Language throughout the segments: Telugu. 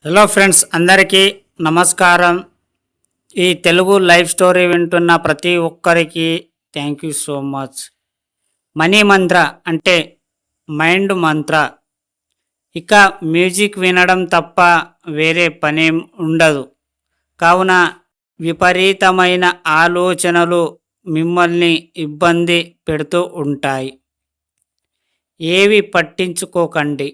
హలో ఫ్రెండ్స్, అందరికీ నమస్కారం. ఈ తెలుగు లైఫ్ స్టోరీ వింటున్న ప్రతి ఒక్కరికి thank you so much. Money మంత్ర అంటే మైండ్ మంత్ర. ఇక మ్యూజిక్ వినడం తప్ప వేరే పనేం ఉండదు. కావున విపరీతమైన ఆలోచనలు మిమ్మల్ని ఇబ్బంది పెడుతూ ఉంటాయి. ఏవి పట్టించుకోకండి.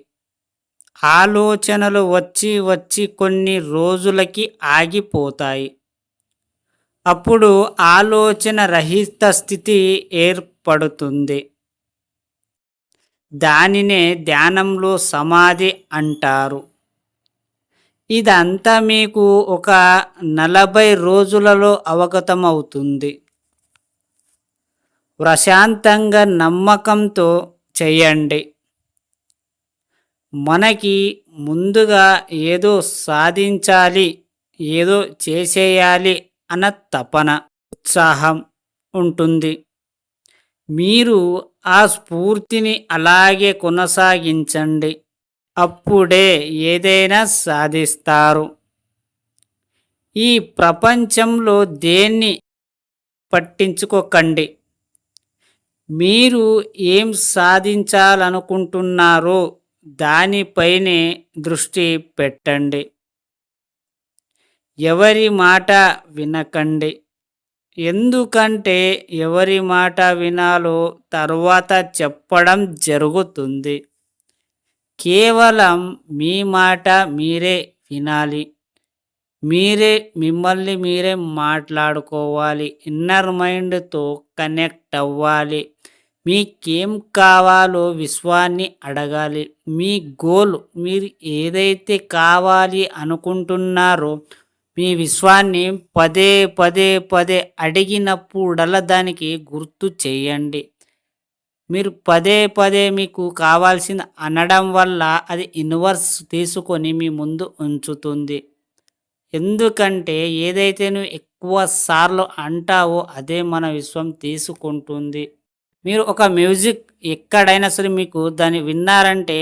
ఆలోచనలు వచ్చి వచ్చి కొన్ని రోజులకి ఆగిపోతాయి. అప్పుడు ఆలోచన రహిత స్థితి ఏర్పడుతుంది. దానినే ధ్యానంలో సమాధి అంటారు. ఇదంతా మీకు ఒక 40 రోజులలో అవగతమవుతుంది. ప్రశాంతంగా నమ్మకంతో చేయండి. మనకి ముందుగా ఏదో సాధించాలి, ఏదో చేసేయాలి అన్న తపన, ఉత్సాహం ఉంటుంది. మీరు ఆ స్ఫూర్తిని అలాగే కొనసాగించండి. అప్పుడే ఏదైనా సాధిస్తారు. ఈ ప్రపంచంలో దేన్ని పట్టించుకోకండి. మీరు ఏం సాధించాలనుకుంటున్నారో దానిపైనే దృష్టి పెట్టండి. ఎవరి మాట వినకండి. ఎందుకంటే ఎవరి మాట వినాలో తర్వాత చెప్పడం జరుగుతుంది. కేవలం మీ మాట మీరే వినాలి. మీరే మిమ్మల్ని మీరే మాట్లాడుకోవాలి. ఇన్నర్ మైండ్తో కనెక్ట్ అవ్వాలి. మీకేం కావాలో విశ్వాన్ని అడగాలి. మీ గోల్, మీరు ఏదైతే కావాలి అనుకుంటున్నారో మీ విశ్వాన్ని పదే పదే పదే అడిగినప్పుడల్లా దానికి గుర్తు చేయండి. మీరు పదే పదే మీకు కావాల్సింది అనడం వల్ల అది యూనివర్స్ తీసుకొని మీ ముందు ఉంచుతుంది. ఎందుకంటే ఏదైతే నువ్వు ఎక్కువ సార్లు అంటావో అదే మన విశ్వం తీసుకుంటుంది. మీరు ఒక మ్యూజిక్ ఎక్కడైనా సరే మీకు దాన్ని విన్నారంటే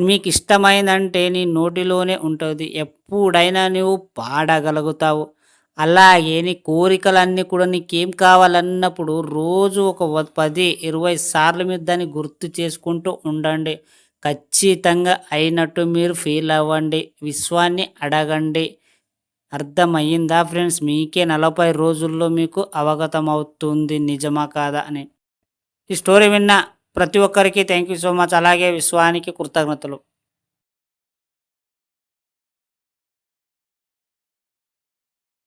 మీకు ఇష్టమైందంటే నీ నోటిలోనే ఉంటుంది. ఎప్పుడైనా నువ్వు పాడగలుగుతావు. అలాగే నీ కోరికలన్నీ కూడా నీకేం కావాలన్నప్పుడు రోజు ఒక 10, 20 సార్లు మీరు దాన్ని గుర్తు చేసుకుంటూ ఉండండి. ఖచ్చితంగా అయినట్టు మీరు ఫీల్ అవ్వండి. విశ్వాన్ని అడగండి. అర్థమయ్యిందా ఫ్రెండ్స్? మీకే 40 రోజుల్లో మీకు అవగతమవుతుంది నిజమా కాదా అని. ఈ స్టోరీ విన్న ప్రతి ఒక్కరికి థ్యాంక్ యూ సో మచ్. అలాగే విశ్వానికి కృతజ్ఞతలు.